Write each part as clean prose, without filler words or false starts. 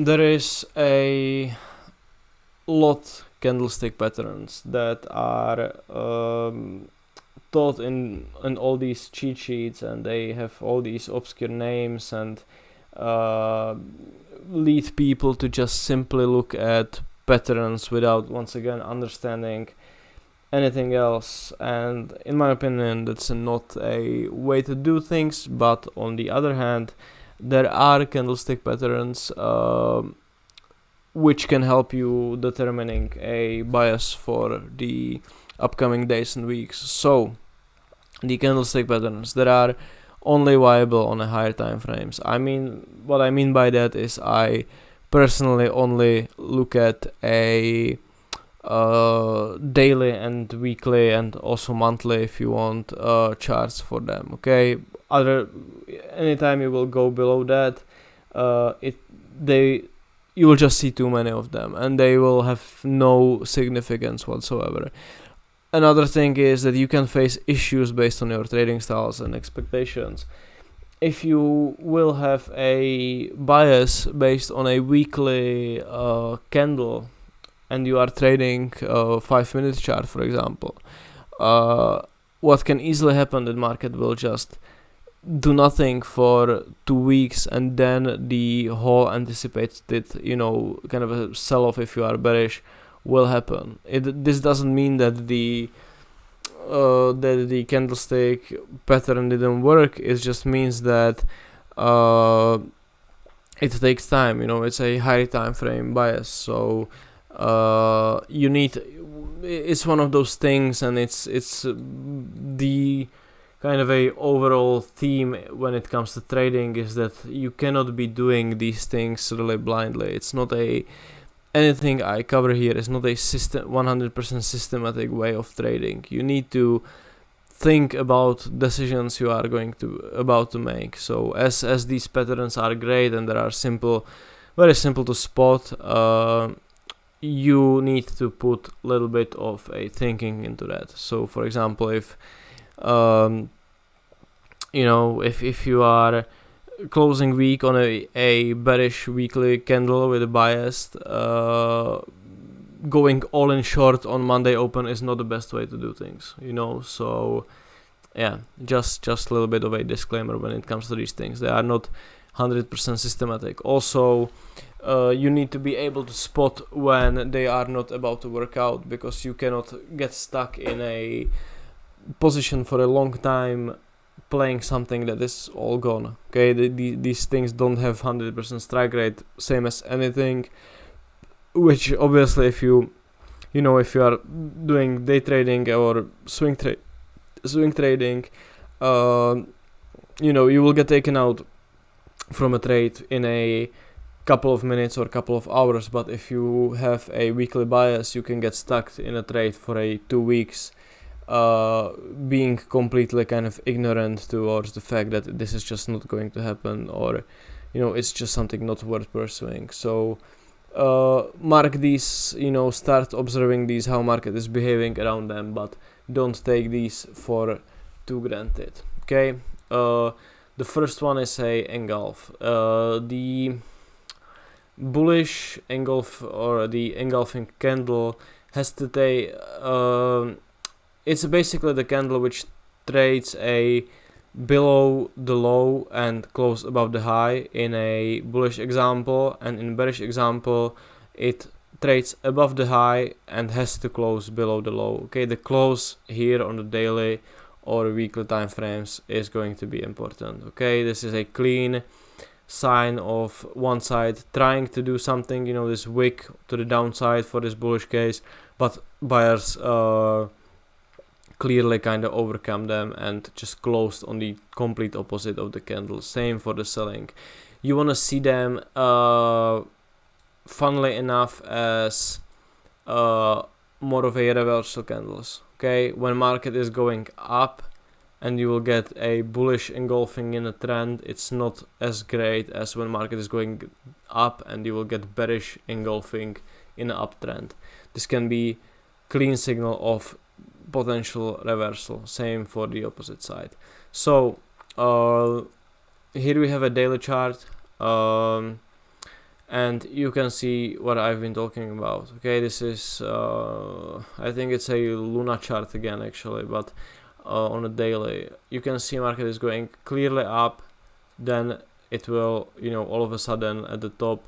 there is a lot candlestick patterns that are taught in all these cheat sheets, and they have all these obscure names and lead people to just simply look at patterns without once again understanding anything else. And in my opinion, that's not a way to do things. But on the other hand, there are candlestick patterns which can help you determining a bias for the upcoming days and weeks. So the candlestick patterns that are only viable on a higher time frames. What I mean by that is I personally only look at a daily and weekly and also monthly, if you want, charts for them. Okay, anytime you will go below that, you will just see too many of them, and they will have no significance whatsoever. Another thing is that you can face issues based on your trading styles and expectations. If you will have a bias based on a weekly candle, and you are trading a 5-minute chart, for example, what can easily happen, that market will just do nothing for 2 weeks, and then the whole anticipated, kind of a sell-off, if you are bearish, will happen. This doesn't mean that the candlestick pattern didn't work. It just means that it takes time. It's a high time frame bias, so it's one of those things, and it's the kind of a overall theme when it comes to trading, is that you cannot be doing these things really blindly. It's not anything I cover here is not a 100% systematic way of trading. You need to think about decisions you are about to make. So as these patterns are great and they are very simple to spot, you need to put a little bit of a thinking into that. So for example, if you are closing week on a bearish weekly candle with a bias, going all in short on Monday open is not the best way to do things, so yeah, just a little bit of a disclaimer when it comes to these things. They are not 100% systematic. Also, you need to be able to spot when they are not about to work out, because you cannot get stuck in a position for a long time playing something that is all gone. Okay, these things don't have 100% strike rate, same as anything, which obviously if you are doing day trading or swing trading, you will get taken out from a trade in a couple of minutes or couple of hours. But if you have a weekly bias, you can get stuck in a trade for 2 weeks, being completely kind of ignorant towards the fact that this is just not going to happen, or it's just something not worth pursuing. So mark these, start observing these, how market is behaving around them, but don't take these for too granted. Okay, the first one is a engulf. The bullish engulf, or the engulfing candle, has to take it's basically the candle which trades a below the low and close above the high in a bullish example, and in bearish example it trades above the high and has to close below the low. Okay, the close here on the daily or weekly time frames is going to be important. Okay, this is a clean sign of one side trying to do something, this wick to the downside for this bullish case, but buyers clearly kind of overcome them and just closed on the complete opposite of the candle. Same for the selling. You want to see them funnily enough as more of a reversal candles. Okay, when market is going up and you will get a bullish engulfing in a trend, it's not as great as when market is going up and you will get bearish engulfing in an uptrend. This can be clean signal of potential reversal. Same for the opposite side. So here we have a daily chart, and you can see what I've been talking about. Okay, this is I think it's a Luna chart again actually, but on a daily you can see market is going clearly up, then it will, you know, all of a sudden at the top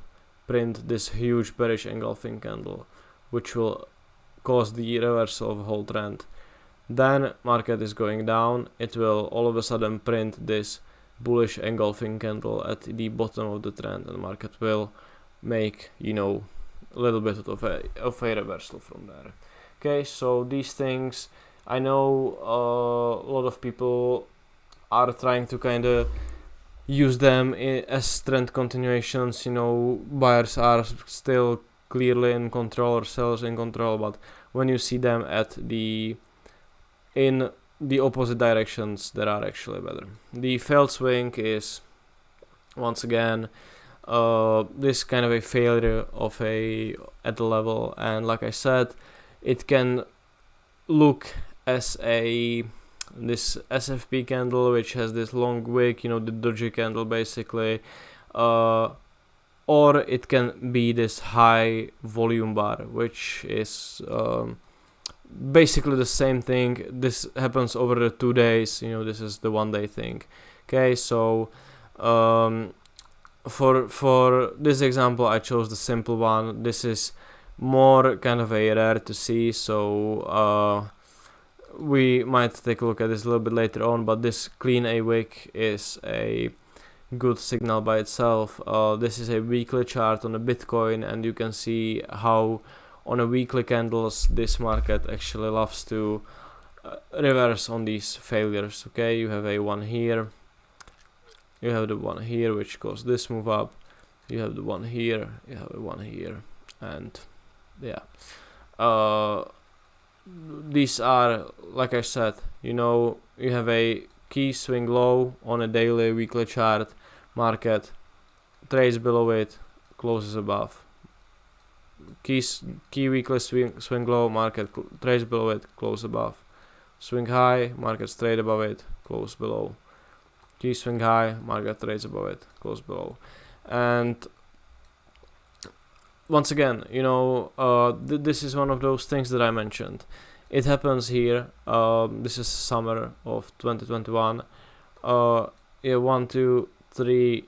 print this huge bearish engulfing candle, which will cause the reversal of the whole trend. Then market is going down, it will all of a sudden print this bullish engulfing candle at the bottom of the trend, and market will make, you know, a little bit of a reversal from there. Okay, so these things, I know a lot of people are trying to kind of use them as trend continuations. You know, buyers are still clearly in control or sellers in control, but when you see them in the opposite directions, that are actually better. The failed swing is once again this kind of a failure of at the level, and like I said, it can look as this SFP candle, which has this long wick, you know, the doji candle basically, or it can be this high volume bar, which is basically the same thing. This happens over the 2 days, you know, this is the 1 day thing. Okay, so for this example I chose the simple one. This is more kind of a rare to see, so we might take a look at this a little bit later on, but this clean A wick is a good signal by itself. This is a weekly chart on a Bitcoin, and you can see how on a weekly candles this market actually loves to reverse on these failures. Okay, you have a one here, you have the one here which caused this move up, you have the one here, you have a one here, and yeah, these are, like I said, you know, you have a key swing low on a daily, weekly chart, market trades below it, closes above. Key weekly swing low, market trades below it, close above. Swing high, market trade above it, close below. Key swing high, market trades above it, close below. And once again, you know, this is one of those things that I mentioned. It happens here. This is summer of 2021. Yeah, 1, 2, 3,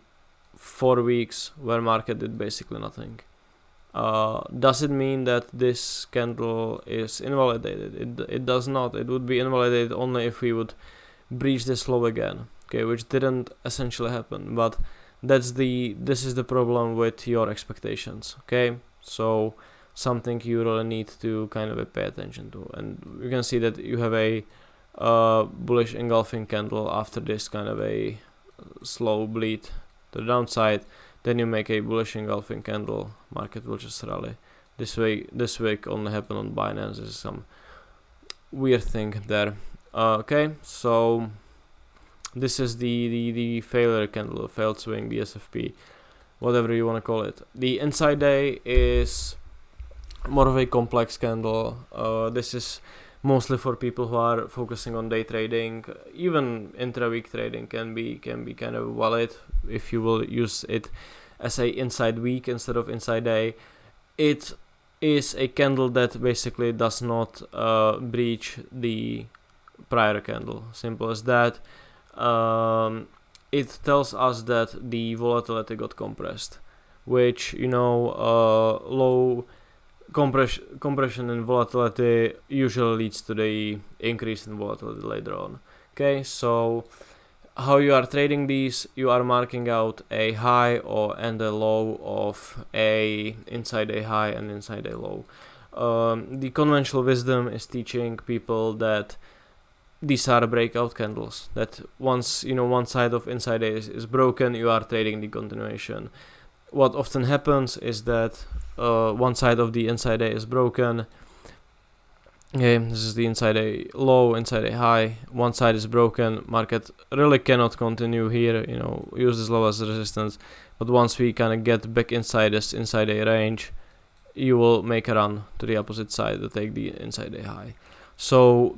4 weeks where market did basically nothing. Does it mean that this candle is invalidated? It does not. It would be invalidated only if we would breach this low again, okay, which didn't essentially happen. But this is the problem with your expectations, okay? So something you really need to kind of pay attention to, and you can see that you have a bullish engulfing candle after this kind of a slow bleed to the downside. Then you make a bullish engulfing candle, market will just rally. This week only happened on Binance. This is some weird thing there. Okay, so this is the failure candle, failed swing, the SFP, whatever you want to call it. The inside day is more of a complex candle. This is mostly for people who are focusing on day trading. Even intra-week trading can be kind of valid if you will use it as a inside week instead of inside day. It is a candle that basically does not breach the prior candle. Simple as that. It tells us that the volatility got compressed, which, you know, low compression and volatility usually leads to the increase in volatility later on. Okay, so how you are trading these, you are marking out a high and a low of a inside a high and inside a low. The conventional wisdom is teaching people that these are breakout candles, that once, you know, one side of inside A is broken, you are trading the continuation. What often happens is that one side of the inside A is broken. Okay, this is the inside A low, inside A high. One side is broken, market really cannot continue here, you know, use this low as resistance. But once we kind of get back inside this inside A range, you will make a run to the opposite side to take the inside A high. So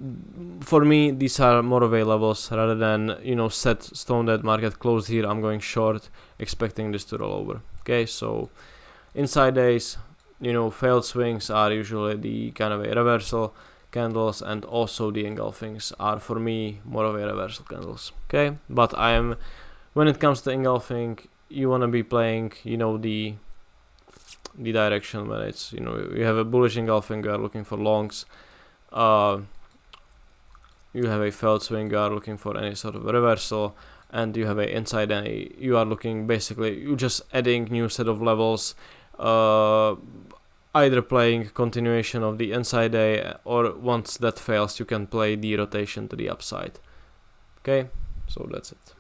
for me, these are more of a levels rather than, you know, set stone that market closed here, I'm going short, expecting this to roll over. Okay, so inside days, you know, failed swings are usually the kind of a reversal candles, and also the engulfings are for me more of a reversal candles. Okay, but when it comes to engulfing, you want to be playing, you know, the direction when it's, you know, you have a bullish engulfing, you are looking for longs. You have a failed swing, you are looking for any sort of reversal, and you have a inside day, you are looking basically, you're just adding new set of levels, either playing continuation of the inside day, or once that fails you can play the rotation to the upside. Okay, so that's it.